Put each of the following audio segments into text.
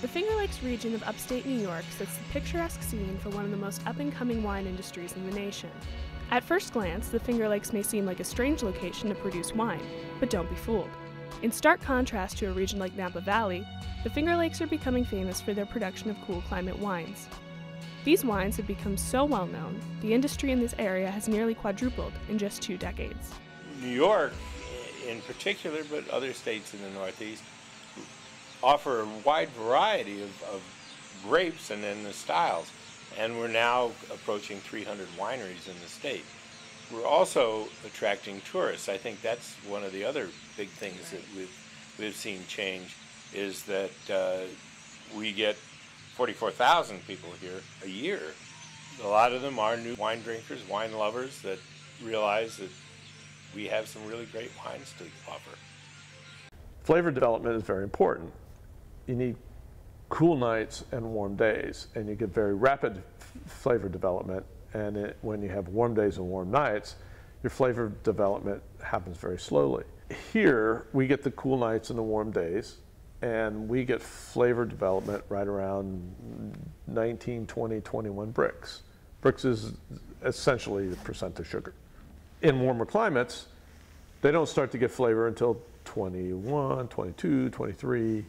The Finger Lakes region of upstate New York sets the picturesque scene for one of the most up-and-coming wine industries in the nation. At first glance, the Finger Lakes may seem like a strange location to produce wine, but don't be fooled. In stark contrast to a region like Napa Valley, the Finger Lakes are becoming famous for their production of cool climate wines. These wines have become so well known, the industry in this area has nearly quadrupled in just 2 decades. New York, in particular, but other states in the Northeast, offer a wide variety of grapes and then the styles. And we're now approaching 300 wineries in the state. We're also attracting tourists. I think that's one of the other big things that we've seen change, is that we get 44,000 people here a year. A lot of them are new wine drinkers, wine lovers that realize that we have some really great wines to offer. Flavor development is very important. You need cool nights and warm days, and you get very rapid flavor development. And when you have warm days and warm nights, your flavor development happens very slowly. Here, we get the cool nights and the warm days, and we get flavor development right around 19, 20, 21 Brix. Brix is essentially the percent of sugar. In warmer climates, they don't start to get flavor until 21, 22, 23,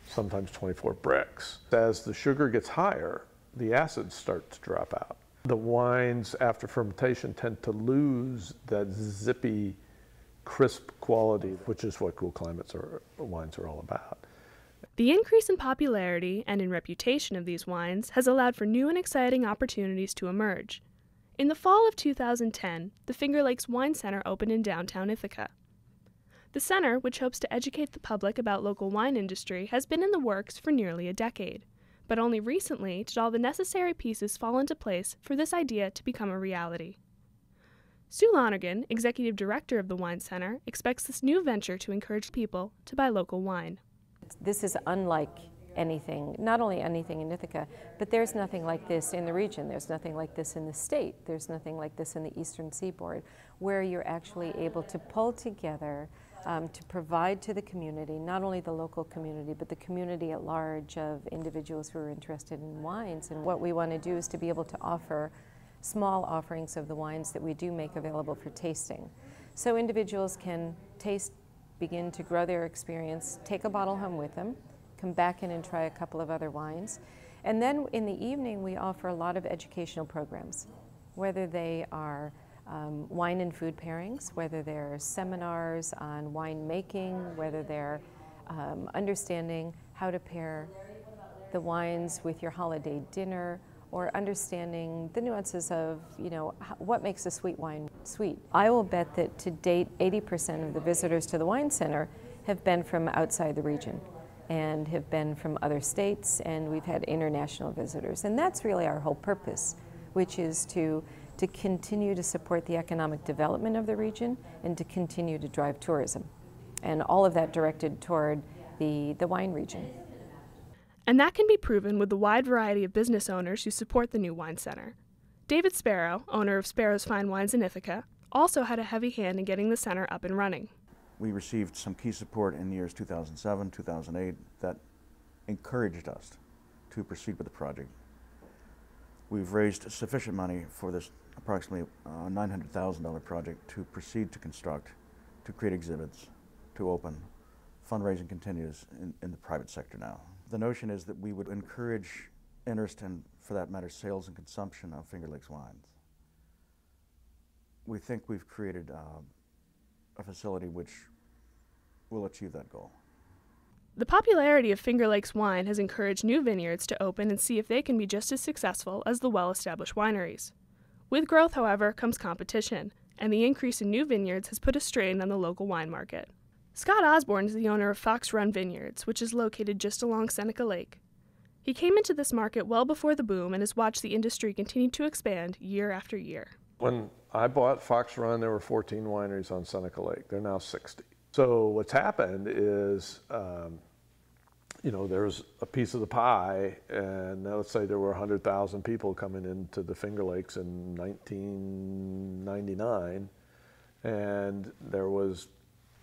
sometimes 24 Brix. As the sugar gets higher, the acids start to drop out. The wines after fermentation tend to lose that zippy, crisp quality, which is what cool climates wines are all about. The increase in popularity and in reputation of these wines has allowed for new and exciting opportunities to emerge. In the fall of 2010, the Finger Lakes Wine Center opened in downtown Ithaca. The center, which hopes to educate the public about local wine industry, has been in the works for nearly a decade. But only recently did all the necessary pieces fall into place for this idea to become a reality. Sue Lonergan, executive director of the Wine Center, expects this new venture to encourage people to buy local wine. This is unlike anything, not only anything in Ithaca, but there's nothing like this in the region. There's nothing like this in the state. There's nothing like this in the Eastern Seaboard, where you're actually able to pull together to provide to the community, not only the local community, but the community at large of individuals who are interested in wines. And what we want to do is to be able to offer small offerings of the wines that we do make available for tasting. So individuals can taste, begin to grow their experience, take a bottle home with them, come back in and try a couple of other wines. And then in the evening, we offer a lot of educational programs, whether they are wine and food pairings, whether they're seminars on wine making, whether they're understanding how to pair the wines with your holiday dinner, or understanding the nuances of, what makes a sweet wine sweet. I will bet that to date, 80% of the visitors to the Wine Center have been from outside the region and have been from other states, and we've had international visitors. And that's really our whole purpose, which is to continue to support the economic development of the region and to continue to drive tourism. And all of that directed toward the wine region. And that can be proven with the wide variety of business owners who support the new Wine Center. David Sparrow, owner of Sparrow's Fine Wines in Ithaca, also had a heavy hand in getting the center up and running. We received some key support in the years 2007, 2008 that encouraged us to proceed with the project. We've raised sufficient money for this approximately $900,000 project to proceed to construct, to create exhibits, to open. Fundraising continues in the private sector now. The notion is that we would encourage interest and, for that matter, sales and consumption of Finger Lakes wines. We think we've created a facility which will achieve that goal. The popularity of Finger Lakes wine has encouraged new vineyards to open and see if they can be just as successful as the well-established wineries. With growth, however, comes competition, and the increase in new vineyards has put a strain on the local wine market. Scott Osborn is the owner of Fox Run Vineyards, which is located just along Seneca Lake. He came into this market well before the boom and has watched the industry continue to expand year after year. When I bought Fox Run, there were 14 wineries on Seneca Lake. They're now 60. So what's happened is, there's a piece of the pie, and let's say there were 100,000 people coming into the Finger Lakes in 1999, and there was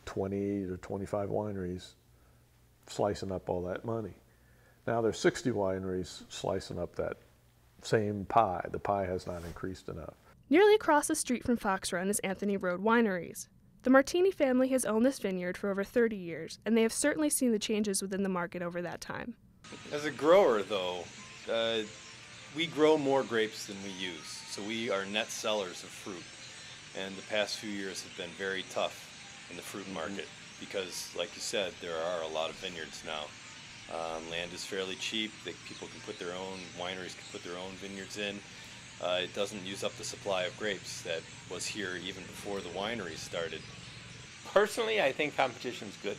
20 to 25 wineries slicing up all that money. Now there's 60 wineries slicing up that same pie. The pie has not increased enough. Nearly across the street from Fox Run is Anthony Road Wineries. The Martini family has owned this vineyard for over 30 years, and they have certainly seen the changes within the market over that time. As a grower, though, we grow more grapes than we use, so we are net sellers of fruit. And the past few years have been very tough in the fruit market because, like you said, there are a lot of vineyards now. Land is fairly cheap. People can put their own, wineries can put their own vineyards in. It doesn't use up the supply of grapes that was here even before the wineries started. Personally, I think competition's good.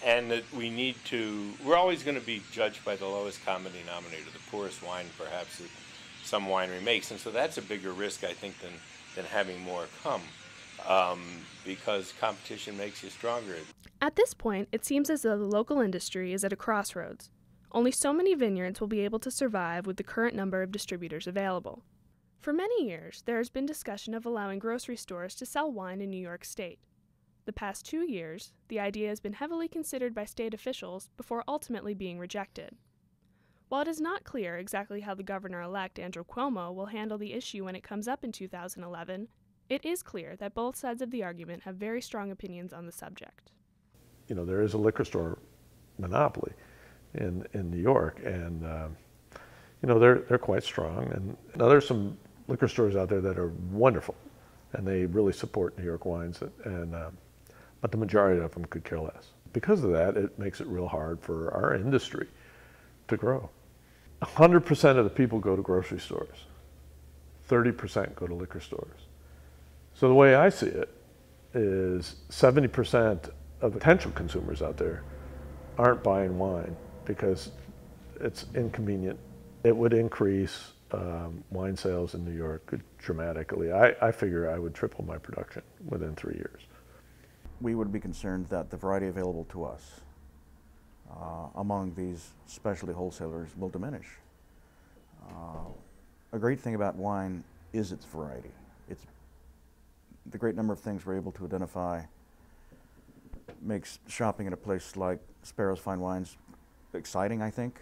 And that we need to, we're always going to be judged by the lowest common denominator, the poorest wine perhaps that some winery makes. And so that's a bigger risk, I think, than having more come, because competition makes you stronger. At this point, it seems as though the local industry is at a crossroads. Only so many vineyards will be able to survive with the current number of distributors available. For many years, there has been discussion of allowing grocery stores to sell wine in New York State. The past 2 years, the idea has been heavily considered by state officials before ultimately being rejected. While it is not clear exactly how the governor-elect Andrew Cuomo will handle the issue when it comes up in 2011, it is clear that both sides of the argument have very strong opinions on the subject. You know, there is a liquor store monopoly in New York, and you know, they're quite strong. And now there's some liquor stores out there that are wonderful, and they really support New York wines, but the majority of them could care less. Because of that, it makes it real hard for our industry to grow. 100% of the people go to grocery stores. 30% go to liquor stores. So the way I see it is 70% of potential consumers out there aren't buying wine because it's inconvenient. It would increase wine sales in New York dramatically. I figure I would triple my production within 3 years. We would be concerned that the variety available to us among these specialty wholesalers will diminish. A great thing about wine is its variety. It's the great number of things we're able to identify makes shopping at a place like Sparrow's Fine Wines exciting, I think,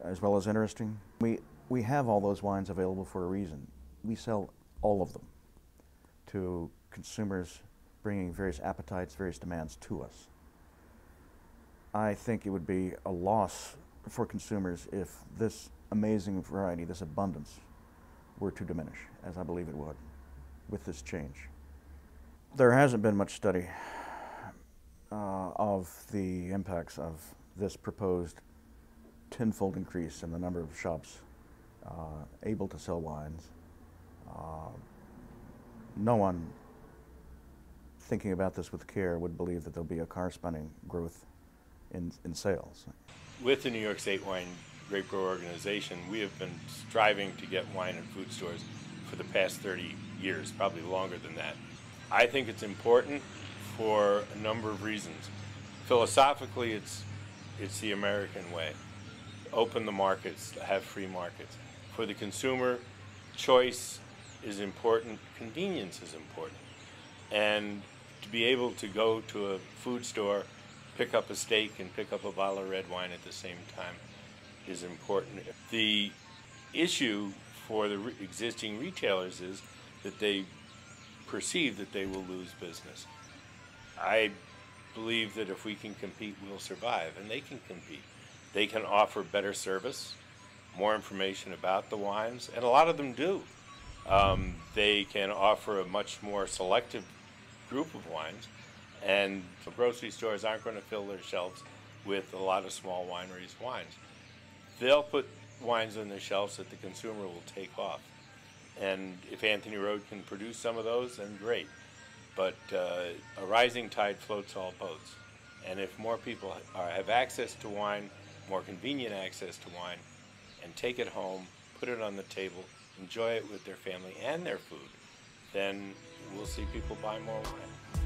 as well as interesting. We have all those wines available for a reason. We sell all of them to consumers bringing various appetites, various demands to us. I think it would be a loss for consumers if this amazing variety, this abundance, were to diminish, as I believe it would with this change. There hasn't been much study of the impacts of this proposed tenfold increase in the number of shops able to sell wines. No one thinking about this with care would believe that there'll be a corresponding growth in sales. With the New York State Wine Grape Grower Organization, we have been striving to get wine in food stores for the past 30 years, probably longer than that. I think it's important for a number of reasons. Philosophically, it's the American way. Open the markets, have free markets. For the consumer, choice is important, convenience is important. And to be able to go to a food store, pick up a steak and pick up a bottle of red wine at the same time is important. The issue for the existing retailers is that they perceive that they will lose business. I believe that if we can compete, we'll survive, and they can compete. They can offer better service, more information about the wines, and a lot of them do. They can offer a much more selective group of wines, and the grocery stores aren't going to fill their shelves with a lot of small wineries' wines. They'll put wines on their shelves that the consumer will take off. And if Anthony Road can produce some of those, then great. But a rising tide floats all boats. And if more people have access to wine, more convenient access to wine, and take it home, put it on the table, enjoy it with their family and their food, then we'll see people buy more wine.